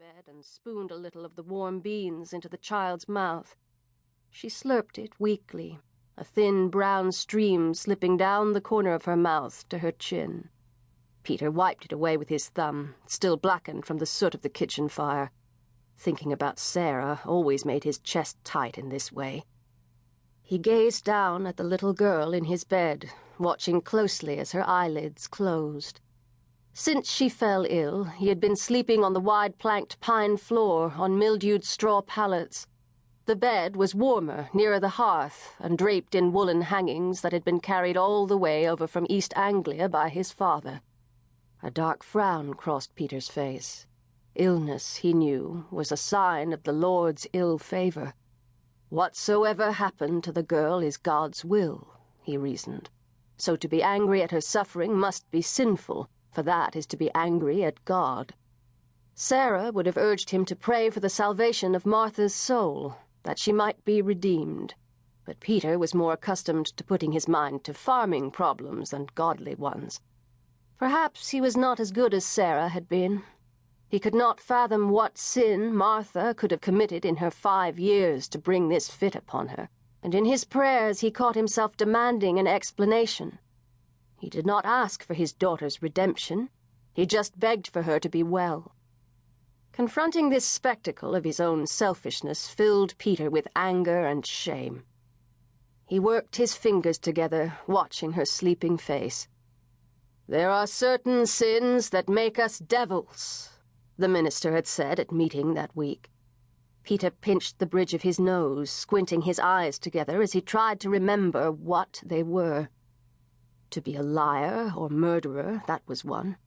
bed and spooned a little of the warm beans into the child's mouth. She slurped it weakly, a thin brown stream slipping down the corner of her mouth to her chin. Peter wiped it away with his thumb, still blackened from the soot of the kitchen fire. Thinking about Sarah always made his chest tight in this way. He gazed down at the little girl in his bed, watching closely as her eyelids closed. Since she fell ill, he had been sleeping on the wide-planked pine floor on mildewed straw pallets. The bed was warmer, nearer the hearth, and draped in woolen hangings that had been carried all the way over from East Anglia by his father. A dark frown crossed Peter's face. Illness, he knew, was a sign of the Lord's ill favor. Whatsoever happened to the girl is God's will, he reasoned. So to be angry at her suffering must be sinful, for that is to be angry at God. Sarah would have urged him to pray for the salvation of Martha's soul, that she might be redeemed. But Peter was more accustomed to putting his mind to farming problems than godly ones. Perhaps he was not as good as Sarah had been. He could not fathom what sin Martha could have committed in her 5 years to bring this fit upon her, and in his prayers he caught himself demanding an explanation. He did not ask for his daughter's redemption. He just begged for her to be well. Confronting this spectacle of his own selfishness filled Peter with anger and shame. He worked his fingers together, watching her sleeping face. "There are certain sins that make us devils," the minister had said at meeting that week. Peter pinched the bridge of his nose, squinting his eyes together as he tried to remember what they were. To be a liar or murderer, that was one.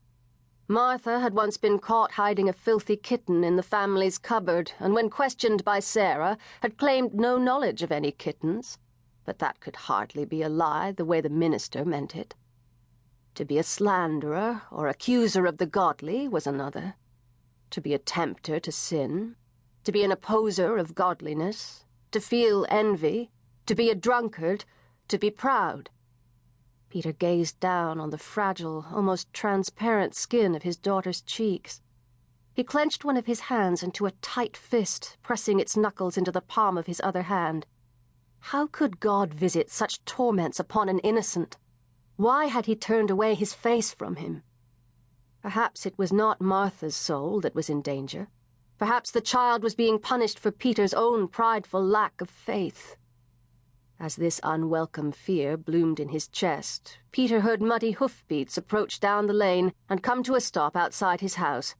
Martha had once been caught hiding a filthy kitten in the family's cupboard, and when questioned by Sarah, had claimed no knowledge of any kittens. But that could hardly be a lie the way the minister meant it. To be a slanderer or accuser of the godly was another. To be a tempter to sin, to be an opposer of godliness, to feel envy, to be a drunkard, to be proud. Peter gazed down on the fragile, almost transparent skin of his daughter's cheeks. He clenched one of his hands into a tight fist, pressing its knuckles into the palm of his other hand. How could God visit such torments upon an innocent? Why had he turned away his face from him? Perhaps it was not Martha's soul that was in danger. Perhaps the child was being punished for Peter's own prideful lack of faith. As this unwelcome fear bloomed in his chest, Peter heard muddy hoofbeats approach down the lane and come to a stop outside his house.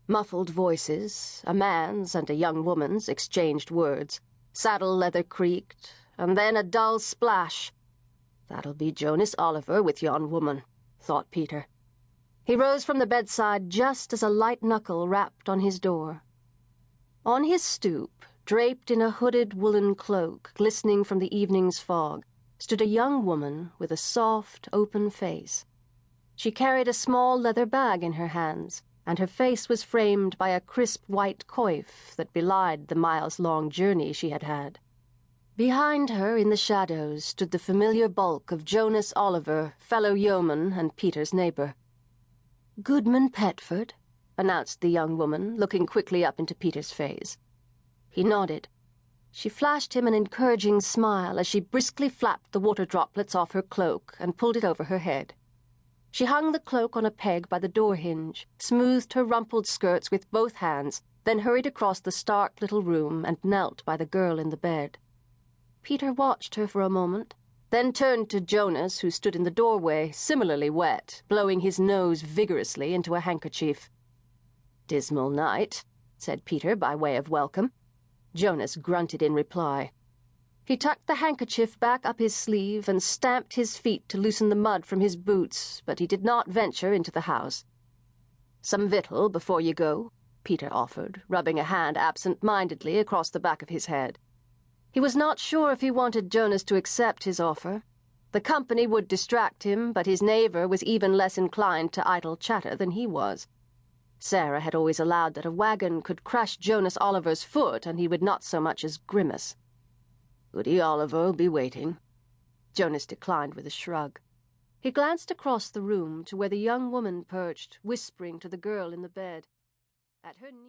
Muffled voices, a man's and a young woman's, exchanged words. Saddle leather creaked, and then a dull splash. "That'll be Jonas Oliver with yon woman," thought Peter. He rose from the bedside just as a light knuckle rapped on his door. On his stoop, draped in a hooded woolen cloak, glistening from the evening's fog, stood a young woman with a soft, open face. She carried a small leather bag in her hands, and her face was framed by a crisp white coif that belied the miles-long journey she had had. Behind her, in the shadows, stood the familiar bulk of Jonas Oliver, fellow yeoman and Peter's neighbor. "Goodman Petford," announced the young woman, looking quickly up into Peter's face. He nodded. She flashed him an encouraging smile as she briskly flapped the water droplets off her cloak and pulled it over her head. She hung the cloak on a peg by the door hinge, smoothed her rumpled skirts with both hands, then hurried across the stark little room and knelt by the girl in the bed. Peter watched her for a moment, then turned to Jonas, who stood in the doorway, similarly wet, blowing his nose vigorously into a handkerchief. "Dismal night," said Peter by way of welcome. Jonas grunted in reply. He tucked the handkerchief back up his sleeve and stamped his feet to loosen the mud from his boots, but he did not venture into the house. "Some victual before you go," Peter offered, rubbing a hand absent-mindedly across the back of his head. He was not sure if he wanted Jonas to accept his offer. The company would distract him, but his neighbor was even less inclined to idle chatter than he was. Sarah had always allowed that a wagon could crush Jonas Oliver's foot, and he would not so much as grimace. "Goody Oliver'll be waiting." Jonas declined with a shrug. He glanced across the room to where the young woman perched, whispering to the girl in the bed. At her knee